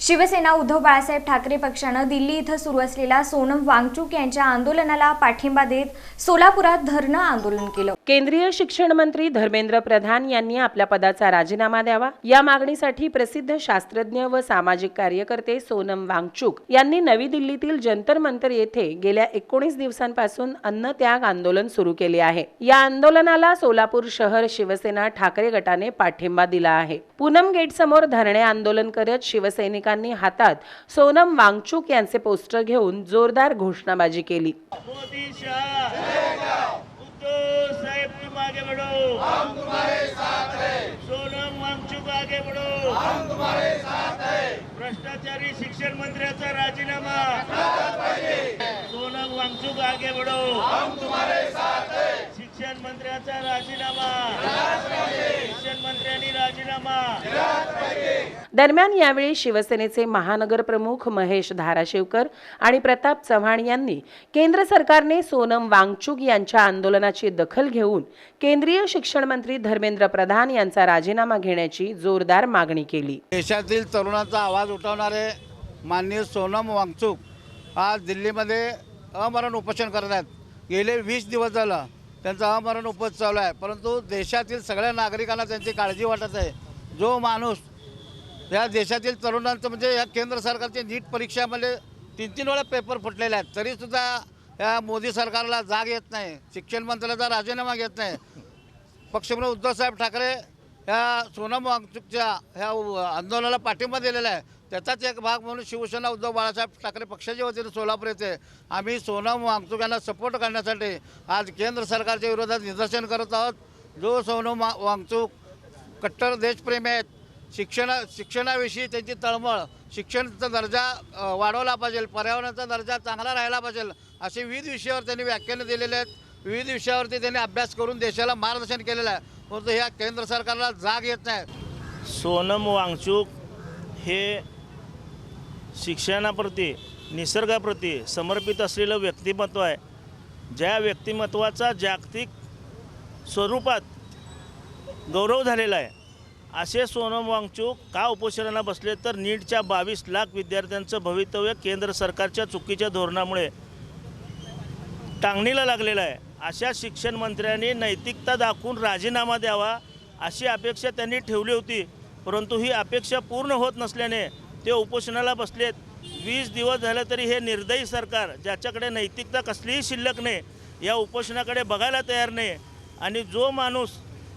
शिवसेना उद्धव बाळासाहेब ठाकरे पक्षानं दिल्ली इथं सुरू असलेल्या सोनम वांगचुक यांच्या आंदोलनाला पाठिंबा देत सोलापुरात धरणं आंदोलन केलं। केंद्रीय शिक्षण मंत्री धर्मेंद्र प्रधान यांनी आपल्या पदाचा राजीनामा द्यावा या मागणीसाठी प्रसिद्ध शास्त्रज्ञ व सामाजिक कार्यकर्ते सोनम वांगचुक यांनी नवी दिल्लीतील जंतर मंतर येथे गेल्या 19 दिवसांपासून अन्नत्याग आंदोलन सुरू केले आहे। या आंदोलनाला सोलापूर शहर शिवसेना ठाकरे गटाने पाठिंबा दिला आहे। पूनम गेट समोर धरणे आंदोलन करत शिवसैनिकांनी हातात सोनम वांगचुक यांचे पोस्टर घेऊन जोरदार घोषणाबाजी केली। आगे बढ़ो, हम तुम्हारे साथ हैं। सोनम वांगचुक आगे बढ़ो, हम तुम्हारे साथ हैं। भ्रष्टाचारी शिक्षण मंत्र्याचा राजीनामा, सोनम वांगचुक आगे बढ़ो, हम तुम्हारे साथ हैं। शिक्षण मंत्र्याचा राजीनामा, शिक्षण मंत्र्यांनी राजीनामा। दरम्यान यावेळी शिवसेनेचे महानगर प्रमुख महेश धाराशिवकर आणि प्रताप चव्हाण यांनी केंद्र सरकारने सोनम वांगचुक यांच्या आंदोलनाची दखल घेऊन केंद्रीय शिक्षण मंत्री धर्मेंद्र प्रधान यांचा राजीनामा घेण्याची जोरदार मागणी केली। देशातील तरुणांचा आवाज उठवणारे माननीय सोनम वांगचुक आज दिल्लीमध्ये अमरण उपोषण करत आहेत। गेले 20 दिवस झालं त्यांचा अमरण उपोषण चालू आहे, परंतु देशातील सगळ्या नागरिकांना त्यांची काळजी वाटत आहे। जो माणूस या देशातील तरुणांचं म्हणजे या केंद्र सरकारची नीट परीक्षामध्ये 3-3 वेळा पेपर फुटलेले आहेत, तरीसुद्धा या मोदी सरकारला जाग येत नाही, शिक्षण मंत्र्याचा राजीनामा घेत नाही। पक्षप्रमुख उद्धवसाहेब ठाकरे या सोनम वांगचुकच्या ह्या आंदोलनाला पाठिंबा दिलेला आहे। त्याचाच एक भाग म्हणून शिवसेना उद्धव बाळासाहेब ठाकरे पक्षाच्या वतीने सोलापूर येथे आम्ही सोनम वांगचुक यांना सपोर्ट करण्यासाठी आज केंद्र सरकारच्या विरोधात निदर्शन करत आहोत। जो सोनम वांगचुक कट्टर देशप्रेमी आहेत, शिक्षणाविषयी त्यांची तळमळ, शिक्षणाचा दर्जा वाढवला पाहिजे, पर्यावरणाचा दर्जा चांगला राहिला पाहिजे, असे विविध विषयावर त्यांनी व्याख्यानं दिलेले आहेत। विविध विषयावरती त्यांनी अभ्यास करून देशाला मार्गदर्शन केलेलं आहे, परंतु ह्या केंद्र सरकारला जाग येत नाही। सोनम वांगचुक हे शिक्षणाप्रती, निसर्गाप्रती समर्पित असलेलं व्यक्तिमत्व आहे। ज्या व्यक्तिमत्वाचा जागतिक स्वरूपात गौरव झालेला आहे, असे सोनम वांगचुक का उपोषणाला बसले तर नीटच्या 22 लाख विद्यार्थ्यांचं भवितव्य केंद्र सरकारच्या चुकीच्या धोरणामुळे टांगणीला लागलेलं आहे। अशा शिक्षण मंत्र्यांनी नैतिकता दाखवून राजीनामा द्यावा अशी अपेक्षा त्यांनी ठेवली होती, परंतु ही अपेक्षा पूर्ण होत नसल्याने ते उपोषणाला बसलेत। 20 दिवस झाले तरी हे निर्दयी सरकार, ज्याच्याकडे नैतिकता कसलीही शिल्लक नाही, या उपोषणाकडे बघायला तयार नाही। आणि जो माणूस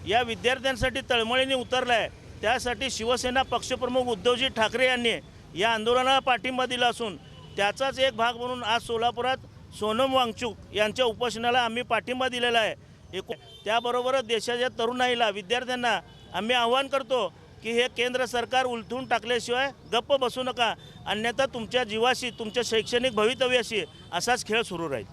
या विद्यार्थ्यांसाठी तळमळीने उतरला आहे, त्यासाठी शिवसेना पक्षप्रमुख उद्धवजी ठाकरे यांनी या आंदोलनाला पाठिंबा दिला असून त्याचाच एक भाग म्हणून आज सोलापुरात सोनम वांगचुक यांच्या उपोषणाला आम्ही पाठिंबा दिलेला आहे। त्याबरोबरच देशाच्या तरुणाईला, विद्यार्थ्यांना आम्ही आवाहन करतो की हे केंद्र सरकार उलथून टाकल्याशिवाय गप्प बसू नका, अन्यथा तुमच्या जीवाशी, तुमच्या शैक्षणिक भवितव्याशी असाच खेळ सुरू राहील।